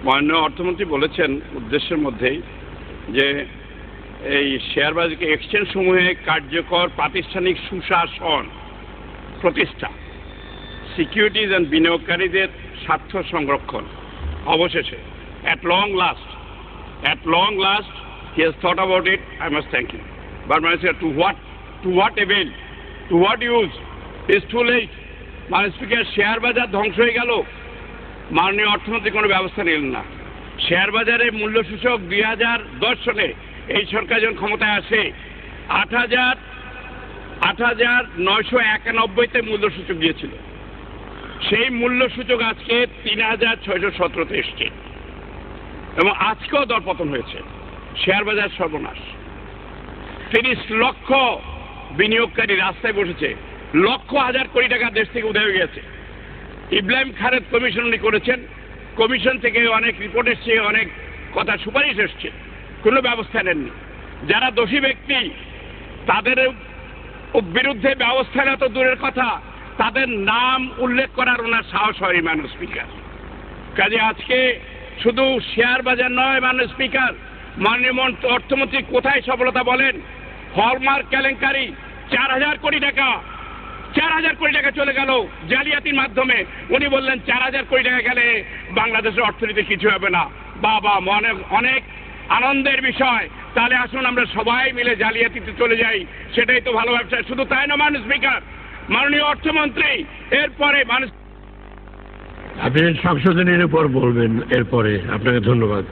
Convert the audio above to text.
মাননীয় অর্থমন্ত্রী বলেছেন উদ্দেশ্যের মধ্যেই যে এই শেয়ার বাজারকে এক্সচেঞ্জ সমূহে কার্যকর প্রাতিষ্ঠানিক সুশাসন প্রতিষ্ঠা, সিকিউরিটিজ অ্যান্ড বিনিয়োগকারীদের স্বার্থ সংরক্ষণ। অবশেষে at long last he has thought about it. I must thank him. But Mr. to what avail, to what use? It's too late. Mr. Speaker, share বাজার ধ্বংস হয়ে গেল, মাননীয় অর্থমন্ত্রী কোনো ব্যবস্থা নিলেন না। শেয়ার বাজারে মূল্য সূচক 2010 সালে এই সরকার যখন ক্ষমতায় আসে 8,991তে মূল্য সূচক দিয়েছিল। সেই মূল্য সূচক আজকে 3,617তে এসছে এবং আজকেও দরপতন হয়েছে। শেয়ার বাজার সর্বনাশ। 30 লক্ষ বিনিয়োগকারী রাস্তায় বসেছে, লক্ষ হাজার কোটি টাকা দেশ থেকে উধাও হয়ে গেছে। ইব্রাহিম খালেদ কমিশন উনি করেছেন, কমিশন থেকে অনেক রিপোর্ট এসছে, অনেক কথা সুপারিশ এসছে, কোনো ব্যবস্থা নেননি। যারা দোষী ব্যক্তি তাদের বিরুদ্ধে ব্যবস্থা নেওয়া তো দূরের কথা, তাদের নাম উল্লেখ করার ওনার সাহস হয় মাননীয় স্পিকার। কাজে আজকে শুধু শেয়ার বাজার নয় মাননীয় স্পিকার, মাননীয় অর্থমন্ত্রী কোথায় সফলতা বলেন? হলমার্ক কেলেঙ্কারি 4,000 কোটি টাকা চলে গেল জালিয়াতির মাধ্যমে। উনি বললেন 4,000 কোটি টাকা গেলে বাংলাদেশের অর্থনীতি কিছু হবে না। বাবা, অনেক আনন্দের বিষয়। তাহলে আসুন আমরা সবাই মিলে জালিয়াতিতে চলে যাই, সেটাই তো ভালো ব্যবসা। শুধু তাই না মাননীয় স্পিকার, মাননীয় অর্থমন্ত্রী এরপরে আপনি সংশোধনের উপর বলবেন এরপরে। আপনাকে ধন্যবাদ।